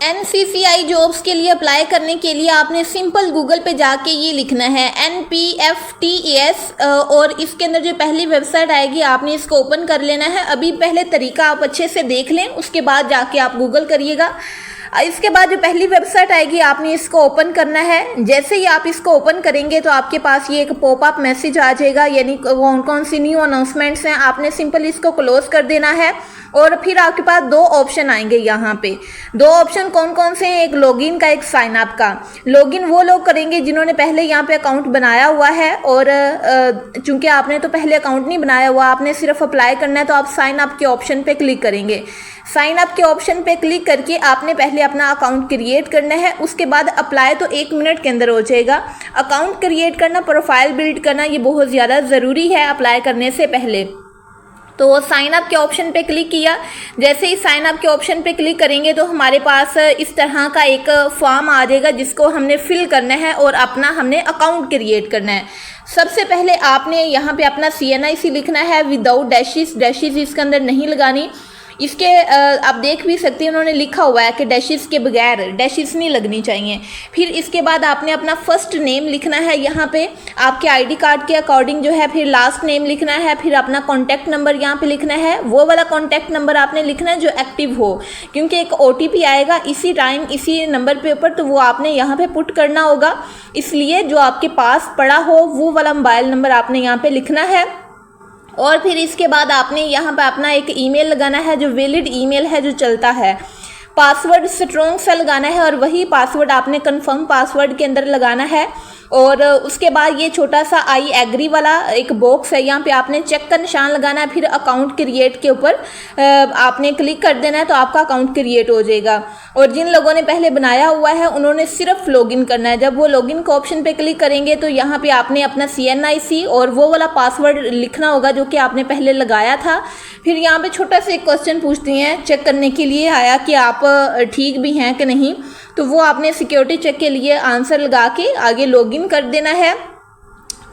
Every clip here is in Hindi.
NPCI जॉब्स के लिए अप्लाई करने के लिए आपने सिंपल गूगल पे जाके ये लिखना है NPFTES और इसके अंदर जो पहली वेबसाइट आएगी आपने इसको ओपन कर लेना है। अभी पहले तरीका आप अच्छे से देख लें, उसके बाद जाके आप गूगल करिएगा। इसके बाद जो पहली वेबसाइट आएगी आपने इसको ओपन करना है। जैसे ही आप इसको ओपन करेंगे तो आपके पास ये एक पॉपअप मैसेज आ जाएगा, यानी कौन कौन सी न्यू अनाउंसमेंट्स हैं। आपने सिंपल इसको क्लोज कर देना है और फिर आपके पास दो ऑप्शन आएंगे। यहाँ पे दो ऑप्शन कौन कौन से हैं, एक लॉगिन का, एक साइन अप का। लॉगिन वो लोग करेंगे जिन्होंने पहले यहाँ पे अकाउंट बनाया हुआ है, और चूंकि आपने तो पहले अकाउंट नहीं बनाया हुआ, आपने सिर्फ अप्लाई करना है, तो आप साइन अप के ऑप्शन पे क्लिक करेंगे। साइन अप के ऑप्शन पे क्लिक करके आपने पहले अपना अकाउंट क्रिएट करना है, उसके बाद अप्लाई तो 1 मिनट के अंदर हो जाएगा। अकाउंट क्रिएट करना, प्रोफाइल बिल्ड करना, ये बहुत ज़्यादा ज़रूरी है अप्लाई करने से पहले। तो साइन अप के ऑप्शन पे क्लिक किया। जैसे ही साइन अप के ऑप्शन पे क्लिक करेंगे तो हमारे पास इस तरह का एक फॉर्म आ जाएगा जिसको हमने फिल करना है और अपना हमने अकाउंट क्रिएट करना है। सबसे पहले आपने यहाँ पे अपना CNIC लिखना है विदाउट डैशेस। डैशेस इसके अंदर नहीं लगानी। इसके आप देख भी सकते हैं उन्होंने लिखा हुआ है कि डैशेस के बगैर, डैशेस नहीं लगनी चाहिए। फिर इसके बाद आपने अपना फर्स्ट नेम लिखना है यहाँ पे आपके ID कार्ड के अकॉर्डिंग जो है, फिर लास्ट नेम लिखना है, फिर अपना कॉन्टैक्ट नंबर यहाँ पे लिखना है। वो वाला कॉन्टैक्ट नंबर आपने लिखना है जो एक्टिव हो, क्योंकि एक OTP आएगा इसी टाइम इसी नंबर पे ऊपर, तो वो आपने यहाँ पे पुट करना होगा। इसलिए जो आपके पास पड़ा हो वो वाला मोबाइल नंबर आपने यहाँ पे लिखना है। और फिर इसके बाद आपने यहाँ पे अपना एक ईमेल लगाना है जो वैलिड ईमेल है, जो चलता है। पासवर्ड स्ट्रॉन्ग सा लगाना है और वही पासवर्ड आपने कंफर्म पासवर्ड के अंदर लगाना है। और उसके बाद ये छोटा सा आई एग्री वाला एक बॉक्स है, यहाँ पे आपने चेक का निशान लगाना है। फिर अकाउंट क्रिएट के ऊपर आपने क्लिक कर देना है तो आपका अकाउंट क्रिएट हो जाएगा। और जिन लोगों ने पहले बनाया हुआ है उन्होंने सिर्फ लॉगिन करना है। जब वो लॉगिन के ऑप्शन पे क्लिक करेंगे तो यहाँ पे आपने अपना CNIC और वो वाला पासवर्ड लिखना होगा जो कि आपने पहले लगाया था। फिर यहाँ पे छोटा सा एक क्वेश्चन पूछती हैं चेक करने के लिए आया कि आप ठीक भी हैं कि नहीं, तो वो आपने सिक्योरिटी चेक के लिए आंसर लगा के आगे लॉगिन कर देना है।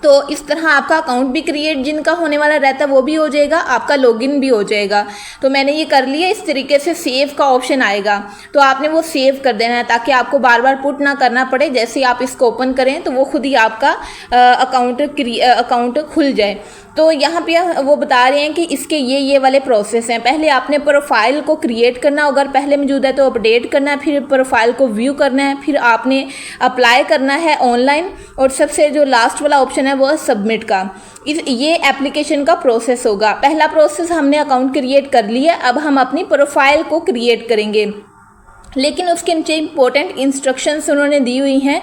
तो इस तरह आपका अकाउंट भी क्रिएट जिनका होने वाला रहता है वो भी हो जाएगा, आपका लॉगिन भी हो जाएगा। तो मैंने ये कर लिया। इस तरीके से सेव का ऑप्शन आएगा तो आपने वो सेव कर देना है ताकि आपको बार बार पुट ना करना पड़े। जैसे आप इसको ओपन करें तो वो खुद ही आपका अकाउंट खुल जाए। तो यहाँ पे वो बता रहे हैं कि इसके ये वाले प्रोसेस हैं। पहले आपने प्रोफाइल को क्रिएट करना, अगर पहले मौजूद है तो अपडेट करना है, फिर प्रोफाइल को व्यू करना है, फिर आपने अप्लाई करना है ऑनलाइन, और सबसे जो लास्ट वाला ऑप्शन है वो है सबमिट का। ये एप्लीकेशन का प्रोसेस होगा। पहला प्रोसेस हमने अकाउंट क्रिएट कर लिया, अब हम अपनी प्रोफाइल को क्रिएट करेंगे। लेकिन उसके नीचे इंपॉर्टेंट इंस्ट्रक्शंस उन्होंने दी हुई हैं।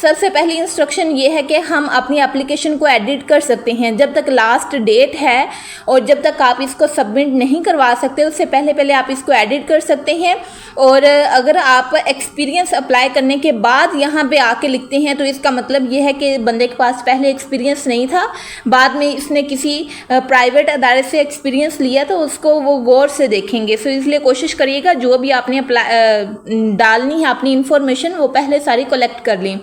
सबसे पहली इंस्ट्रक्शन ये है कि हम अपनी एप्लीकेशन को एडिट कर सकते हैं जब तक लास्ट डेट है, और जब तक आप इसको सबमिट नहीं करवा सकते उससे पहले आप इसको एडिट कर सकते हैं। और अगर आप एक्सपीरियंस अप्लाई करने के बाद यहाँ पे आके लिखते हैं तो इसका मतलब ये है कि बंदे के पास पहले एक्सपीरियंस नहीं था, बाद में इसने किसी प्राइवेट अदारे से एक्सपीरियंस लिया तो उसको वो गौर से देखेंगे। सो इसलिए कोशिश करिएगा जो भी आपने डालनी है अपनी इंफॉर्मेशन वो पहले सारी कलेक्ट कर लें।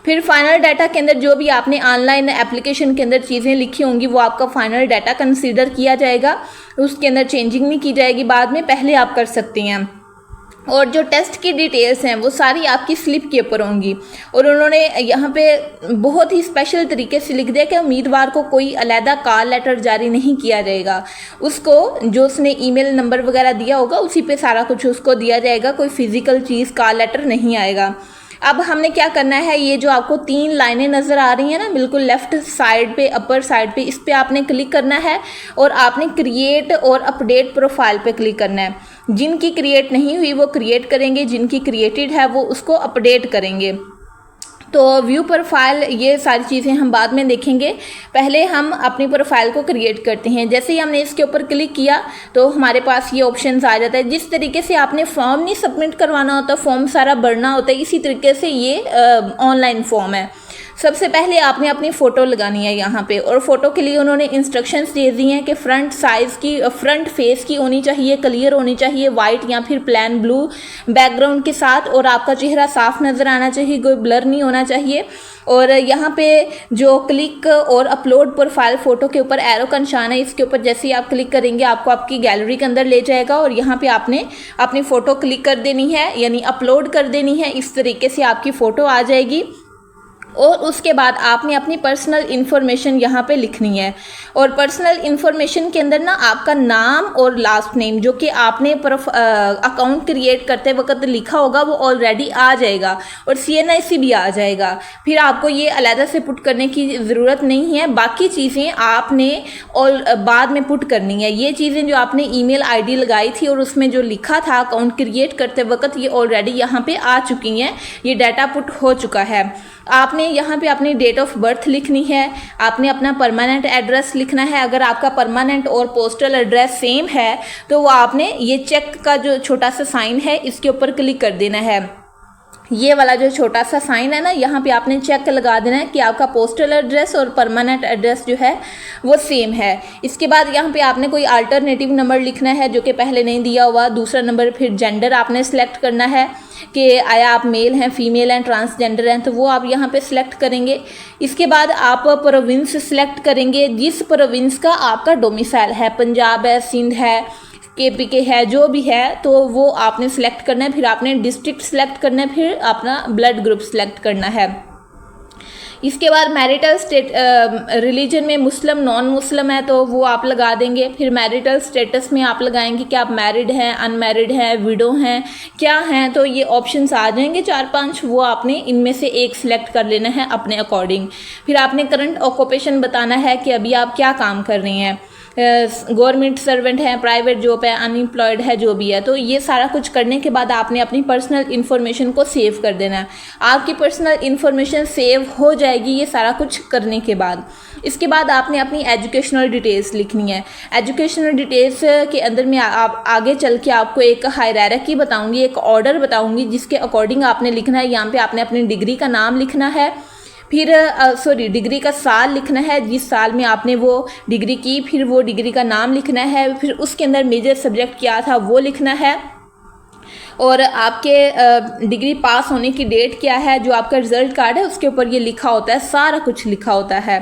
फिर फाइनल डाटा के अंदर जो भी आपने ऑनलाइन एप्लीकेशन के अंदर चीज़ें लिखी होंगी वो आपका फाइनल डाटा कंसीडर किया जाएगा, उसके अंदर चेंजिंग नहीं की जाएगी, बाद में पहले आप कर सकते हैं। और जो टेस्ट की डिटेल्स हैं वो सारी आपकी स्लिप के ऊपर होंगी। और उन्होंने यहाँ पे बहुत ही स्पेशल तरीके से लिख दिया कि उम्मीदवार को कोई अलहदा कॉल लेटर जारी नहीं किया जाएगा, उसको जो उसने ईमेल नंबर वगैरह दिया होगा उसी पे सारा कुछ उसको दिया जाएगा, कोई फिजिकल चीज़ कॉल लेटर नहीं आएगा। अब हमने क्या करना है, ये जो आपको 3 लाइनें नज़र आ रही हैं ना बिल्कुल लेफ्ट साइड पे, अपर साइड पे, इस पे आपने क्लिक करना है और आपने क्रिएट और अपडेट प्रोफाइल पे क्लिक करना है। जिनकी क्रिएट नहीं हुई वो क्रिएट करेंगे, जिनकी क्रिएटेड है वो उसको अपडेट करेंगे। तो व्यू प्रोफाइल ये सारी चीज़ें हम बाद में देखेंगे, पहले हम अपनी प्रोफाइल को क्रिएट करते हैं। जैसे ही हमने इसके ऊपर क्लिक किया तो हमारे पास ये ऑप्शंस आ जाता है। जिस तरीके से आपने फॉर्म नहीं सबमिट करवाना होता, फॉर्म सारा भरना होता है, इसी तरीके से ये ऑनलाइन फॉर्म है। सबसे पहले आपने अपनी फ़ोटो लगानी है यहाँ पे, और फ़ोटो के लिए उन्होंने इंस्ट्रक्शंस दे दी हैं कि फ्रंट साइज़ की फ्रंट फेस की होनी चाहिए, क्लियर होनी चाहिए, वाइट या फिर प्लेन ब्लू बैकग्राउंड के साथ, और आपका चेहरा साफ नज़र आना चाहिए, कोई ब्लर नहीं होना चाहिए। और यहाँ पे जो क्लिक और अपलोड प्रोफाइल फ़ोटो के ऊपर एरो का निशान है, इसके ऊपर जैसे ही आप क्लिक करेंगे आपको आपकी गैलरी के अंदर ले जाएगा, और यहाँ पे आपने अपनी फ़ोटो क्लिक कर देनी है, यानी अपलोड कर देनी है। इस तरीके से आपकी फ़ोटो आ जाएगी, और उसके बाद आपने अपनी पर्सनल इन्फॉर्मेशन यहाँ पे लिखनी है। और पर्सनल इन्फॉर्मेशन के अंदर ना आपका नाम और लास्ट नेम जो कि आपने अकाउंट क्रिएट करते वक्त लिखा होगा वो ऑलरेडी आ जाएगा, और CNIC भी आ जाएगा। फिर आपको ये अलग से पुट करने की ज़रूरत नहीं है, बाकी चीज़ें आपने और बाद में पुट करनी है। ये चीज़ें जो आपने ईमेल ID लगाई थी और उसमें जो लिखा था अकाउंट क्रिएट करते वक्त, ये ऑलरेडी यहाँ पे आ चुकी हैं, ये डाटा पुट हो चुका है। आपने यहाँ पे अपनी डेट ऑफ बर्थ लिखनी है, आपने अपना परमानेंट एड्रेस लिखना है। अगर आपका परमानेंट और पोस्टल एड्रेस सेम है तो वो आपने ये चेक का जो छोटा सा साइन है इसके ऊपर क्लिक कर देना है। ये वाला जो छोटा सा साइन है ना, यहाँ पे आपने चेक लगा देना है कि आपका पोस्टल एड्रेस और परमानेंट एड्रेस जो है वो सेम है। इसके बाद यहाँ पे आपने कोई अल्टरनेटिव नंबर लिखना है जो कि पहले नहीं दिया हुआ। दूसरा नंबर, फिर जेंडर आपने सेलेक्ट करना है कि आया आप मेल हैं, फीमेल हैं, ट्रांसजेंडर हैं, तो वो आप यहाँ पे सिलेक्ट करेंगे। इसके बाद आप प्रोविंस सिलेक्ट करेंगे, जिस प्रोविंस का आपका डोमिसाइल है, पंजाब है, सिंध है, KPK है, जो भी है, तो वो आपने सिलेक्ट करना है। फिर आपने डिस्ट्रिक्ट सिलेक्ट करना है, फिर अपना ब्लड ग्रुप सिलेक्ट करना है। इसके बाद मैरिटल रिलीजन में मुस्लिम नॉन मुस्लिम है तो वो आप लगा देंगे। फिर मैरिटल स्टेटस में आप लगाएंगे कि आप मैरिड हैं, अनमैरिड हैं, विडो हैं, क्या हैं, तो ये ऑप्शंस आ जाएंगे 4-5, वो आपने इनमें से एक सिलेक्ट कर लेना है अपने अकॉर्डिंग। फिर आपने करंट ऑक्यूपेशन बताना है कि अभी आप क्या काम कर रही हैं, गवर्नमेंट सर्वेंट है, प्राइवेट जॉब है, अनएम्प्लॉयड है, जो भी है। तो ये सारा कुछ करने के बाद आपने अपनी पर्सनल इन्फॉर्मेशन को सेव कर देना है। आपकी पर्सनल इन्फॉर्मेशन सेव हो जाएगी ये सारा कुछ करने के बाद। इसके बाद आपने अपनी एजुकेशनल डिटेल्स लिखनी है। एजुकेशनल डिटेल्स के अंदर में आप आगे चल के आपको एक हायरार्की बताऊंगी, एक ऑर्डर बताऊंगी जिसके अकॉर्डिंग आपने लिखना है। यहाँ पे आपने अपनी डिग्री का नाम लिखना है, फिर डिग्री का साल लिखना है जिस साल में आपने वो डिग्री की, फिर वो डिग्री का नाम लिखना है, फिर उसके अंदर मेजर सब्जेक्ट क्या था वो लिखना है, और आपके डिग्री पास होने की डेट क्या है, जो आपका रिजल्ट कार्ड है उसके ऊपर ये लिखा होता है, सारा कुछ लिखा होता है,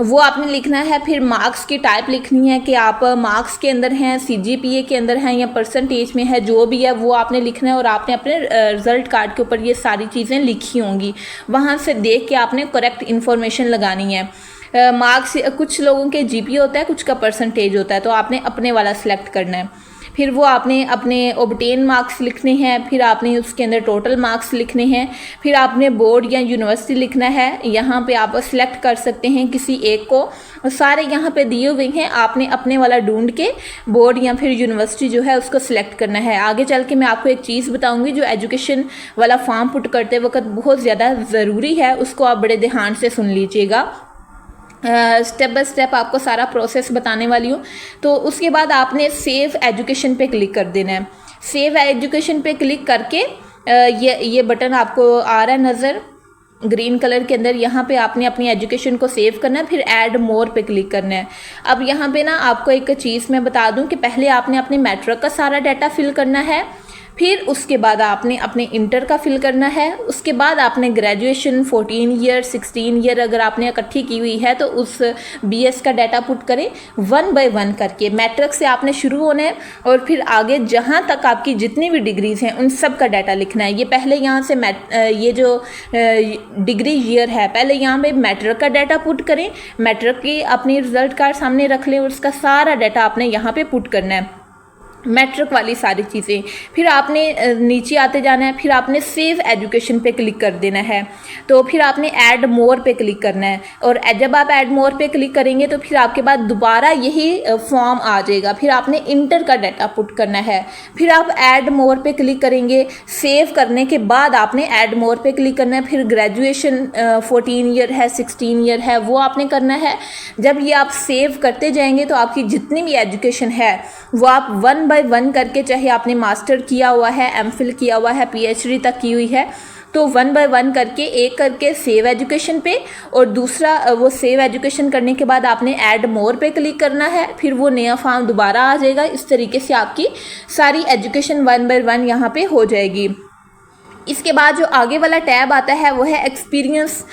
वो आपने लिखना है। फिर मार्क्स की टाइप लिखनी है कि आप मार्क्स के अंदर हैं, CGPA के अंदर हैं या परसेंटेज में है, जो भी है वो आपने लिखना है, और आपने अपने रिजल्ट कार्ड के ऊपर ये सारी चीज़ें लिखी होंगी। वहाँ से देख के आपने करेक्ट इन्फॉर्मेशन लगानी है। मार्क्स कुछ लोगों के GPA होता है, कुछ का परसेंटेज होता है, तो आपने अपने वाला सिलेक्ट करना है। फिर वो आपने अपने ऑब्टेन मार्क्स लिखने हैं, फिर आपने उसके अंदर टोटल मार्क्स लिखने हैं, फिर आपने बोर्ड या यूनिवर्सिटी लिखना है। यहाँ पे आप सिलेक्ट कर सकते हैं किसी एक को, सारे यहाँ पे दिए हुए हैं, आपने अपने वाला ढूंढ के बोर्ड या फिर यूनिवर्सिटी जो है उसको सिलेक्ट करना है। आगे चल के मैं आपको एक चीज़ बताऊँगी जो एजुकेशन वाला फॉर्म पुट करते वक्त बहुत ज़्यादा ज़रूरी है, उसको आप बड़े ध्यान से सुन लीजिएगा। स्टेप बाय स्टेप आपको सारा प्रोसेस बताने वाली हूँ। तो उसके बाद आपने सेव एजुकेशन पे क्लिक कर देना है। सेव एजुकेशन पे क्लिक करके ये बटन आपको आ रहा है नज़र ग्रीन कलर के अंदर, यहाँ पे आपने अपनी एजुकेशन को सेव करना है, फिर ऐड मोर पे क्लिक करना है। अब यहाँ पे ना आपको एक चीज़ मैं बता दूँ कि पहले आपने अपने मैट्रिक का सारा डाटा फिल करना है, फिर उसके बाद आपने अपने इंटर का फिल करना है, उसके बाद आपने ग्रेजुएशन 14 ईयर 16 ईयर अगर आपने इकट्ठी की हुई है तो उस BS का डाटा पुट करें 1 बाय 1 करके। मैट्रिक से आपने शुरू होना है और फिर आगे जहाँ तक आपकी जितनी भी डिग्रीज हैं उन सब का डाटा लिखना है। ये पहले यहाँ से ये जो डिग्री ईयर है पहले यहाँ पे मैट्रिक का डाटा पुट करें, मैट्रिक की अपनी रिजल्ट कार्ड सामने रख लें और उसका सारा डाटा आपने यहाँ पे पुट करना है, मैट्रिक वाली सारी चीज़ें। फिर आपने नीचे आते जाना है, फिर आपने सेव एजुकेशन पे क्लिक कर देना है, तो फिर आपने ऐड मोर पे क्लिक करना है, और जब आप ऐड मोर पे क्लिक करेंगे तो फिर आपके पास दोबारा यही फॉर्म आ जाएगा। फिर आपने इंटर का डाटा पुट करना है, फिर आप ऐड मोर पे क्लिक करेंगे। सेव करने के बाद आपने ऐड मोर पे क्लिक करना है, फिर ग्रेजुएशन 14 ईयर है 16 ईयर है वो आपने करना है। जब ये आप सेव करते जाएंगे तो आपकी जितनी भी एजुकेशन है वो आप 1 बाय बाय 1 करके, चाहे आपने मास्टर किया हुआ है, एमफिल किया हुआ है, पीएचडी तक की हुई है, तो 1 बाय 1 करके एक करके सेव एजुकेशन पे, और दूसरा वो सेव एजुकेशन करने के बाद आपने ऐड मोर पे क्लिक करना है, फिर वो नया फॉर्म दोबारा आ जाएगा। इस तरीके से आपकी सारी एजुकेशन 1 बाय 1 यहाँ पे हो जाएगी। इसके बाद जो आगे वाला टैब आता है वो है एक्सपीरियंस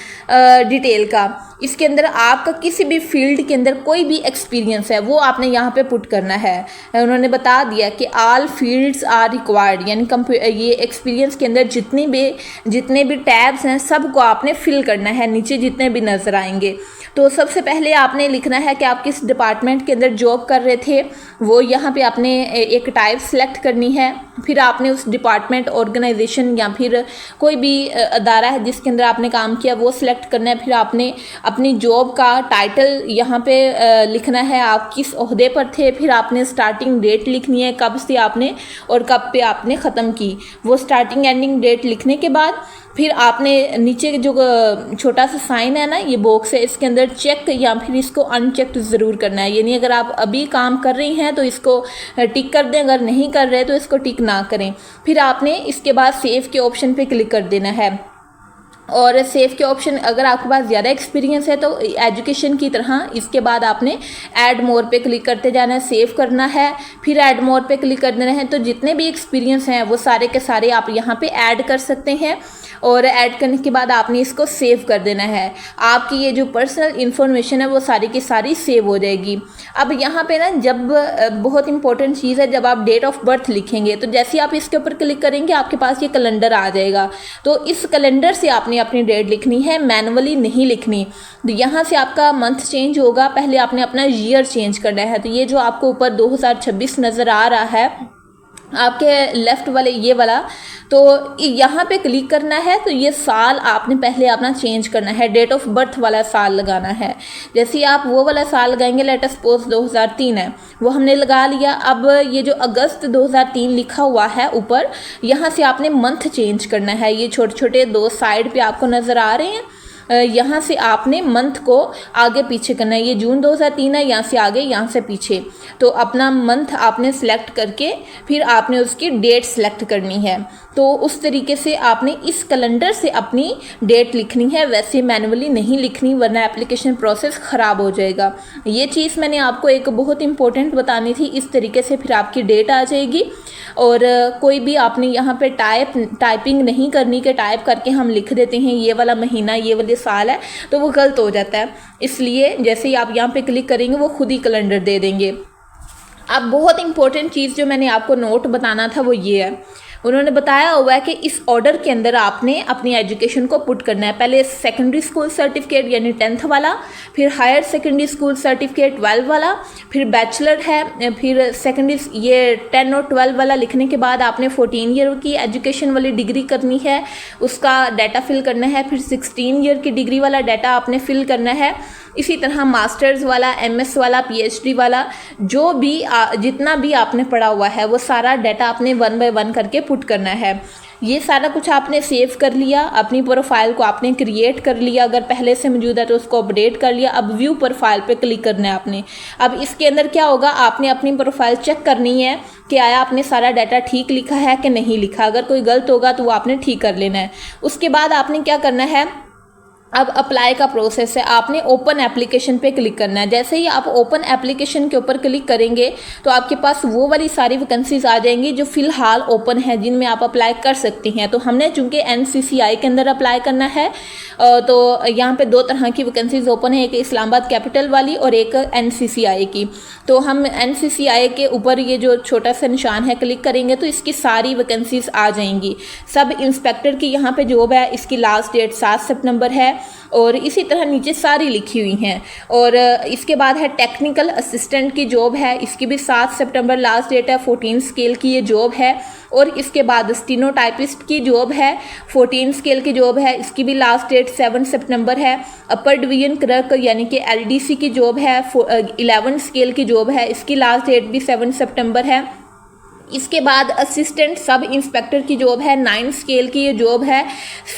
डिटेल का। इसके अंदर आपका किसी भी फील्ड के अंदर कोई भी एक्सपीरियंस है वो आपने यहाँ पे पुट करना है। उन्होंने बता दिया कि ऑल फील्ड्स आर रिक्वायर्ड, यानी ये एक्सपीरियंस के अंदर जितने भी टैब्स हैं सबको आपने फिल करना है, नीचे जितने भी नज़र आएंगे। तो सबसे पहले आपने लिखना है कि आप किस डिपार्टमेंट के अंदर जॉब कर रहे थे, वो यहाँ पे आपने एक टाइप सेलेक्ट करनी है। फिर आपने उस डिपार्टमेंट, ऑर्गेनाइजेशन या फिर कोई भी अदारा है जिसके अंदर आपने काम किया वो सिलेक्ट करना है। फिर आपने अपनी जॉब का टाइटल यहाँ पे लिखना है, आप किस ओहदे पर थे। फिर आपने स्टार्टिंग डेट लिखनी है, कब से आपने और कब पे आपने ख़त्म की। वो स्टार्टिंग एंडिंग डेट लिखने के बाद फिर आपने नीचे जो छोटा सा साइन है ना, ये बॉक्स है, इसके अंदर चेक या फिर इसको अनचेक्ड ज़रूर करना है। यानी अगर आप अभी काम कर रही हैं तो इसको टिक कर दें, अगर नहीं कर रहे तो इसको टिक ना करें। फिर आपने इसके बाद सेव के ऑप्शन पे क्लिक कर देना है। और सेव के ऑप्शन, अगर आपके पास ज़्यादा एक्सपीरियंस है तो एजुकेशन की तरह इसके बाद आपने ऐड मोर पे क्लिक करते जाना है, सेव करना है, फिर ऐड मोर पे क्लिक कर देना है। तो जितने भी एक्सपीरियंस हैं वो सारे के सारे आप यहाँ पे ऐड कर सकते हैं, और ऐड करने के बाद आपने इसको सेव कर देना है। आपकी ये जो पर्सनल इन्फॉर्मेशन है वो सारी की सारी सेव हो जाएगी। अब यहाँ पे ना जब बहुत इंपॉर्टेंट चीज़ है, जब आप डेट ऑफ बर्थ लिखेंगे तो जैसे ही आप इसके ऊपर क्लिक करेंगे आपके पास ये कैलेंडर आ जाएगा। तो इस कैलेंडर से आपने अपनी डेट लिखनी है, मैनुअली नहीं लिखनी। तो यहाँ से आपका मंथ चेंज होगा, पहले आपने अपना ईयर चेंज करना है। तो ये जो आपको ऊपर 2026 नज़र आ रहा है आपके लेफ्ट वाले ये वाला, तो यहाँ पे क्लिक करना है। तो ये साल आपने पहले अपना चेंज करना है, डेट ऑफ बर्थ वाला साल लगाना है। जैसे आप वो वाला साल लगाएंगे, लेट अस सपोज 2003 है, वो हमने लगा लिया। अब ये जो अगस्त 2003 लिखा हुआ है ऊपर, यहाँ से आपने मंथ चेंज करना है। ये छोटे छोटे दो साइड पे आपको नज़र आ रहे हैं, यहाँ से आपने मंथ को आगे पीछे करना है। ये जून 2003 है, यहाँ से आगे, यहाँ से पीछे। तो अपना मंथ आपने सेलेक्ट करके फिर आपने उसकी डेट सेलेक्ट करनी है। तो उस तरीके से आपने इस कैलेंडर से अपनी डेट लिखनी है, वैसे मैनुअली नहीं लिखनी, वरना एप्लीकेशन प्रोसेस ख़राब हो जाएगा। ये चीज़ मैंने आपको एक बहुत इंपॉर्टेंट बतानी थी। इस तरीके से फिर आपकी डेट आ जाएगी। और कोई भी आपने यहाँ पे टाइपिंग नहीं करनी कि टाइप करके हम लिख देते हैं ये वाला महीना, ये वाले साल है, तो वो गलत हो जाता है। इसलिए जैसे ही आप यहाँ पे क्लिक करेंगे वो खुद ही कैलेंडर दे देंगे। अब बहुत इंपॉर्टेंट चीज़ जो मैंने आपको नोट बताना था वो ये है, उन्होंने बताया हुआ है कि इस ऑर्डर के अंदर आपने अपनी एजुकेशन को पुट करना है। पहले सेकेंडरी स्कूल सर्टिफिकेट यानी 10th वाला, फिर हायर सेकेंडरी स्कूल सर्टिफिकेट 12 वाला, फिर बैचलर है, फिर सेकेंडरी ये 10 और 12 वाला लिखने के बाद आपने 14 ईयर की एजुकेशन वाली डिग्री करनी है, उसका डाटा फिल करना है। फिर 16 ईयर की डिग्री वाला डाटा आपने फिल करना है। इसी तरह मास्टर्स वाला, एमएस वाला, पीएचडी वाला, जो भी जितना भी आपने पढ़ा हुआ है वो सारा डाटा आपने 1 बाय 1 करके पुट करना है। ये सारा कुछ आपने सेव कर लिया, अपनी प्रोफाइल को आपने क्रिएट कर लिया, अगर पहले से मौजूद है तो उसको अपडेट कर लिया। अब व्यू प्रोफाइल पे क्लिक करना है आपने। अब इसके अंदर क्या होगा, आपने अपनी प्रोफाइल चेक करनी है कि आया आपने सारा डाटा ठीक लिखा है कि नहीं लिखा। अगर कोई गलत होगा तो वो आपने ठीक कर लेना है। उसके बाद आपने क्या करना है, अब अप्लाई का प्रोसेस है, आपने ओपन एप्लीकेशन पे क्लिक करना है। जैसे ही आप ओपन एप्लीकेशन के ऊपर क्लिक करेंगे तो आपके पास वो वाली सारी वैकेंसीज आ जाएंगी जो फ़िलहाल ओपन है, जिनमें आप अप्लाई कर सकती हैं। तो हमने चूँकि NCCI के अंदर अप्लाई करना है, तो यहाँ पे 2 तरह की वैकेंसीज ओपन है, एक इस्लामाबाद कैपिटल वाली और एक NCCI की। तो हम NCCI के ऊपर ये जो छोटा सा निशान है क्लिक करेंगे तो इसकी सारी वैकेंसीज आ जाएंगी। सब इंस्पेक्टर की यहाँ पे जॉब है, इसकी लास्ट डेट 7 सितंबर है, और इसी तरह नीचे सारी लिखी हुई हैं। और इसके बाद है टेक्निकल असिस्टेंट की जॉब है, इसकी भी 7 सितंबर लास्ट डेट है, 14 स्केल की ये जॉब है। और इसके बाद स्टीनोटाइपिस्ट की जॉब है, 14 स्केल की जॉब है, इसकी भी लास्ट डेट 7 सितंबर है। अपर डिवीजन क्लर्क यानी कि LDC की जॉब है, 11 स्केल की जॉब है, इसकी लास्ट डेट भी 7 सितंबर है। इसके बाद असिस्टेंट सब इंस्पेक्टर की जॉब है, 9 स्केल की ये जॉब है,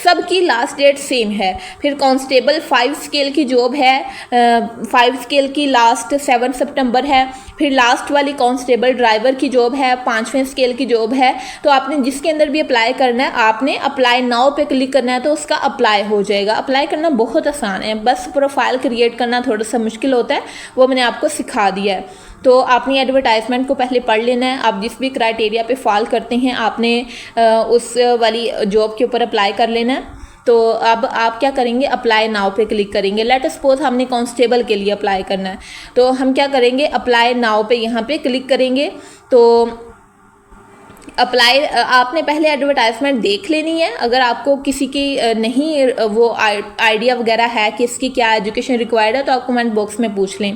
सबकी लास्ट डेट सेम है। फिर कांस्टेबल 5 स्केल की जॉब है, 5 स्केल की लास्ट 7 सितंबर है। फिर लास्ट वाली कांस्टेबल ड्राइवर की जॉब है, 5वें स्केल की जॉब है। तो आपने जिसके अंदर भी अप्लाई करना है, आपने अप्लाई नाउ पे क्लिक करना है तो उसका अप्लाई हो जाएगा। अप्लाई करना बहुत आसान है, बस प्रोफाइल क्रिएट करना थोड़ा सा मुश्किल होता है, वो मैंने आपको सिखा दिया है। तो आपने एडवर्टाइजमेंट को पहले पढ़ लेना है। आप जिस भी क्राइटेरिया पे फॉल करते हैं आपने उस वाली जॉब के ऊपर अप्लाई कर लेना है। तो अब आप क्या करेंगे, अप्लाई नाउ पे क्लिक करेंगे। लेट सपोज हमने कांस्टेबल के लिए अप्लाई करना है, तो हम क्या करेंगे, अप्लाई नाउ पे यहाँ पे क्लिक करेंगे। तो अप्लाई आपने पहले एडवर्टाइजमेंट देख लेनी है। अगर आपको किसी की नहीं वो आइडिया वगैरह है कि इसकी क्या एजुकेशन रिक्वायर्ड है तो आप कमेंट बॉक्स में पूछ लें।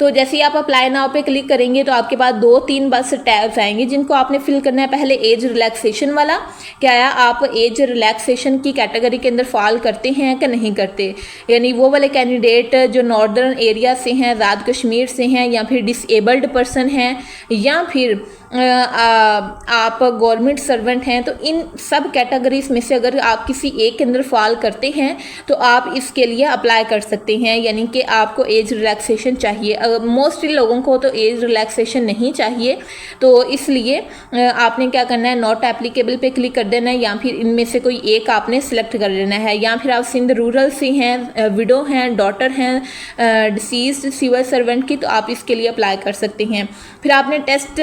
तो जैसे ही आप अप्लाई नाउ पे क्लिक करेंगे तो आपके पास 2-3 बस टैब्स आएंगे जिनको आपने फिल करना है। पहले एज रिलैक्सेशन वाला, क्या है आप एज रिलैक्सेशन की कैटेगरी के अंदर फॉल करते हैं कि नहीं करते, यानी वो वाले कैंडिडेट जो नॉर्दर्न एरिया से हैं, आज़ाद कश्मीर से हैं, या फिर डिसेबल्ड पर्सन हैं, या फिर आप गवर्नमेंट सर्वेंट हैं। तो इन सब कैटेगरीज में से अगर आप किसी एक के अंदर फॉल करते हैं तो आप इसके लिए अप्लाई कर सकते हैं, यानी कि आपको एज रिलैक्सेशन चाहिए। मोस्टली लोगों को तो एज रिलैक्सेशन नहीं चाहिए, तो इसलिए आपने क्या करना है, नॉट एप्लीकेबल पे क्लिक कर देना है, या फिर इनमें से कोई एक आपने सिलेक्ट कर लेना है। या फिर आप सिंध रूरल से हैं, विडो हैं, डॉटर हैं डिसीज्ड सिविल सर्वेंट की, तो आप इसके लिए अप्लाई कर सकते हैं। फिर आपने टेस्ट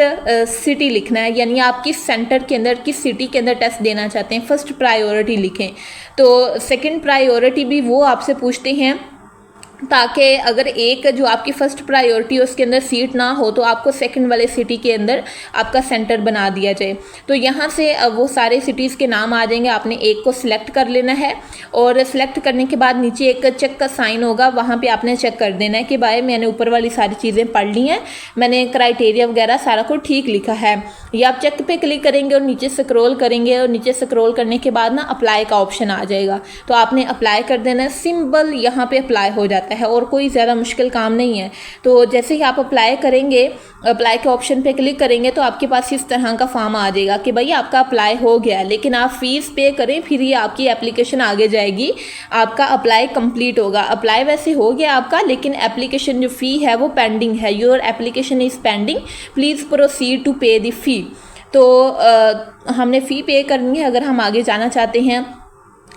सिटी लिखना है, यानी आप किस सेंटर के अंदर, किस सिटी के अंदर टेस्ट देना चाहते हैं। फर्स्ट प्रायोरिटी लिखें। तो सेकंड प्रायोरिटी भी वो आपसे पूछते हैं, ताकि अगर एक जो आपकी फर्स्ट प्रायोरिटी है उसके अंदर सीट ना हो तो आपको सेकंड वाले सिटी के अंदर आपका सेंटर बना दिया जाए। तो यहाँ से वो सारे सिटीज़ के नाम आ जाएंगे, आपने एक को सिलेक्ट कर लेना है, और सिलेक्ट करने के बाद नीचे एक चेक का साइन होगा, वहाँ पे आपने चेक कर देना है कि भाई मैंने ऊपर वाली सारी चीज़ें पढ़ ली हैं, मैंने क्राइटेरिया वगैरह सारा कुछ ठीक लिखा है। या आप चेक पे क्लिक करेंगे और नीचे स्क्रॉल करेंगे, और नीचे स्क्रॉल करने के बाद ना अप्लाई का ऑप्शन आ जाएगा, तो आपने अप्लाई कर देना है। सिंपल यहाँ पे अप्लाई हो जाता है और कोई ज़्यादा मुश्किल काम नहीं है। तो जैसे ही आप अप्लाई करेंगे, अप्लाई के ऑप्शन पे क्लिक करेंगे तो आपके पास इस तरह का फॉर्म आ जाएगा कि भाई आपका अप्लाई हो गया, लेकिन आप फीस पे करें फिर ये आपकी एप्लीकेशन आगे जाएगी, आपका अप्लाई कंप्लीट होगा। अप्लाई वैसे हो गया आपका, लेकिन एप्लीकेशन जो फ़ी है वो पेंडिंग है। Your application is pending, please proceed to pay the fee. तो हमने फ़ी पे करनी है अगर हम आगे जाना चाहते हैं।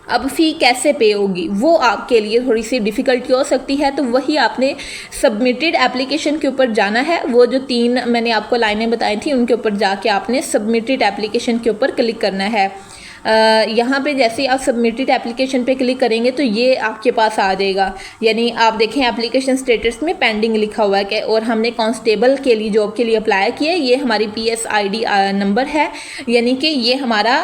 अब फ़ी कैसे पे होगी वो आपके लिए थोड़ी सी डिफ़िकल्टी हो सकती है, तो वही आपने सबमिटेड एप्लीकेशन के ऊपर जाना है। वो जो 3 मैंने आपको लाइनें बताई थी उनके ऊपर जाके आपने सबमिटेड एप्लीकेशन के ऊपर क्लिक करना है। यहाँ पे जैसे आप सबमिटेड एप्लीकेशन पे क्लिक करेंगे तो ये आपके पास आ जाएगा, यानी आप देखें एप्लीकेशन स्टेटस में पेंडिंग लिखा हुआ है कि और हमने कांस्टेबल के लिए जॉब के लिए अप्लाई किया। ये हमारी PSID नंबर है, यानी कि ये हमारा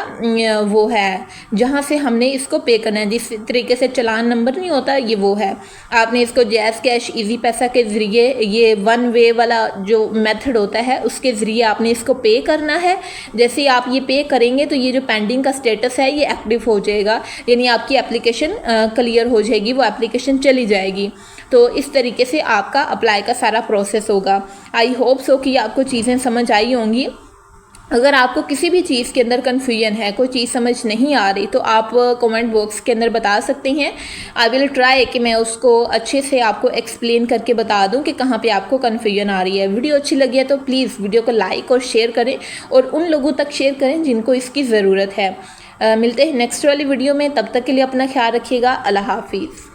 वो है जहाँ से हमने इसको पे करना है। जिस तरीके से चालान नंबर नहीं होता, ये वो है। आपने इसको जैज़ कैश ईजी पैसा के ज़रिए, ये 1 वे वाला जो मेथड होता है उसके ज़रिए आपने इसको पे करना है। जैसे आप ये पे करेंगे तो ये जो पेंडिंग का स्टेटस है ये एक्टिव हो जाएगा, यानी आपकी एप्लीकेशन क्लियर हो जाएगी, वो एप्लीकेशन चली जाएगी। तो इस तरीके से आपका अप्लाई का सारा प्रोसेस होगा। आई होप सो कि आपको चीज़ें समझ आई होंगी। अगर आपको किसी भी चीज़ के अंदर कन्फ्यूजन है, कोई चीज़ समझ नहीं आ रही, तो आप कमेंट बॉक्स के अंदर बता सकते हैं। आई विल ट्राई कि मैं उसको अच्छे से आपको एक्सप्लेन करके बता दूं कि कहाँ पे आपको कन्फ्यूजन आ रही है। वीडियो अच्छी लगी है तो प्लीज़ वीडियो को लाइक और शेयर करें, और उन लोगों तक शेयर करें जिनको इसकी ज़रूरत है। मिलते हैं नेक्स्ट वाली वीडियो में, तब तक के लिए अपना ख्याल रखिएगा। अल्लाह हाफिज़।